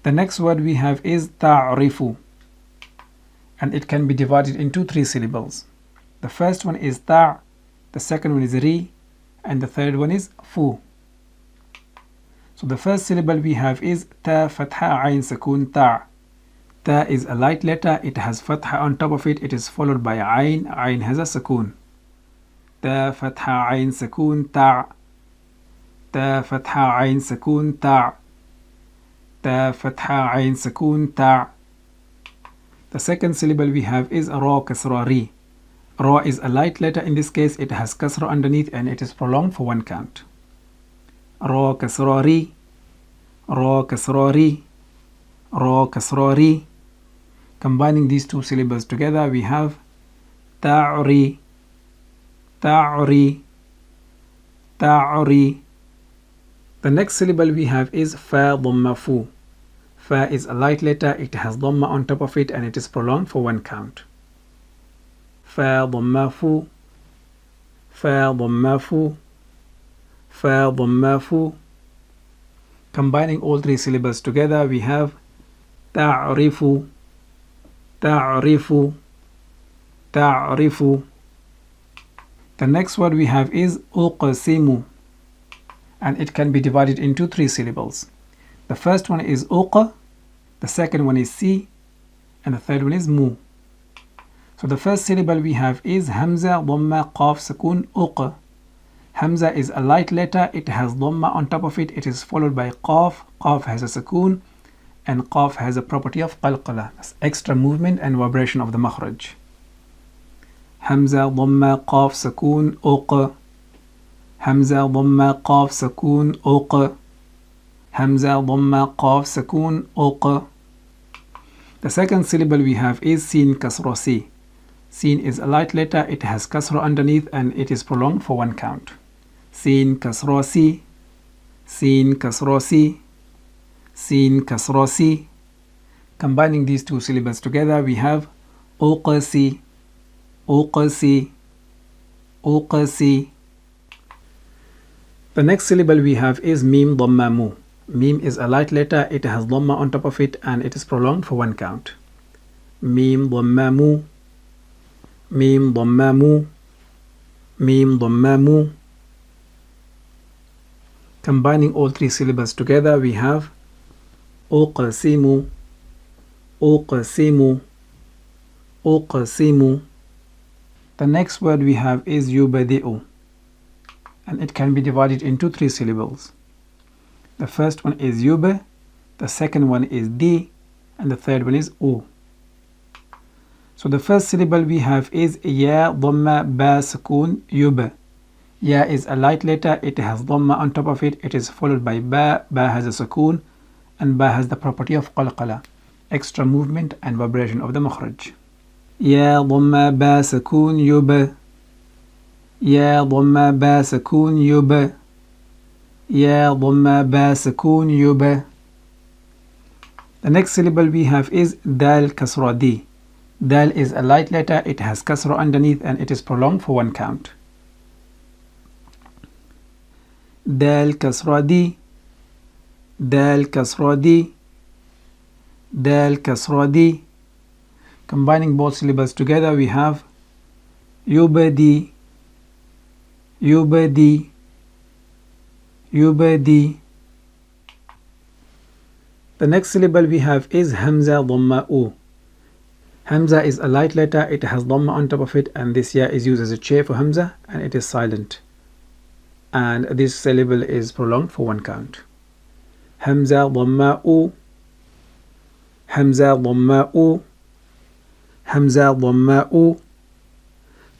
The next word we have is ta'rifu, and it can be divided into 3 syllables. The first one is ta', the second one is ri, and the third one is fu. So the first syllable we have is ta fatha ayn sukoon ta'. Ta is a light letter, it has fatha on top of it, it is followed by ayn. Ayn has a sukoon. Ta fatha ayn sukoon ta'. Ta fatha ayn sukoon ta'. Ta fatha ayn sukoon ta'. The second syllable we have is ra kasra ri. Ra is a light letter, in this case it has kasra underneath and it is prolonged for 1 count. Ra kasra ri. Ra kasra ri. Ra kasra ri. Combining these 2 syllables together we have ta'ri. Ta'ri. Ta'ri. The next syllable we have is fa dhamma fu. Fa is a light letter, it has dhamma on top of it and it is prolonged for 1 count. Fa dhamma fu. Fa dhamma fu. Fa dhamma fu. Combining all 3 syllables together we have ta'rifu. Ta'rifu. Ta'rifu. The next word we have is uqsimu, and it can be divided into 3 syllables. The first one is uq, the second one is si, and the third one is mu. So the first syllable we have is hamza dhamma qaf sukoon uq. Hamza is a light letter, it has dhamma on top of it, it is followed by qaf. Qaf has a sukoon, and qaf has a property of qalqala, that's extra movement and vibration of the makhraj. Hamza dhamma qaf sukoon uq. Hamza dhamma qaf sukoon uq. Hamza dhamma qaf sukoon uq. The second syllable we have is sin kasra si. Sin is a light letter, it has kasra underneath and it is prolonged for 1 count. Sin kasra si. Sin kasra si. Sin kasra si. Combining these 2 syllables together we have uqsi. Uqsi. Uqsi. The next syllable we have is mim dhamma mu. Mim is a light letter, it has dhamma on top of it and it is prolonged for 1 count. Mim dhamma mu. Mim dhamma mu. Mim dhamma mu. Combining all 3 syllables together we have uqsimu. Uqsimu. Uqsimu. The next word we have is yubadi'u, and it can be divided into 3 syllables. The first one is yub, the second one is di, and the third one is u. So the first syllable we have is ya dhamma ba sukoon yub. Ya is a light letter, it has dhamma on top of it, it is followed by ba. Ba has a sukoon, and ba has the property of qalqala, extra movement and vibration of the makhraj. Ya dhamma ba sukoon yub. Ya dhamma ba sukoon yub. Ya dhamma ba sukoon yub. The next syllable we have is dal kasra di. Dal is a light letter, it has kasra underneath and it is prolonged for 1 count. Dal kasra di. Dal kasra di. Dal kasra di. Combining both syllables together we have yubadi. Yubadi. Yubadi. The next syllable we have is hamza dhamma u. Hamza is a light letter, it has dhamma on top of it and this ya is used as a chair for hamza and it is silent. And this syllable is prolonged for 1 count. Hamza dhamma u. Hamza dhamma u. Hamza dhamma u.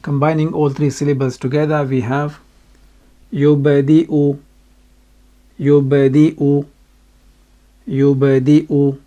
Combining all 3 syllables together we have yubadi'u. Yubadi'u. Yubadi'u.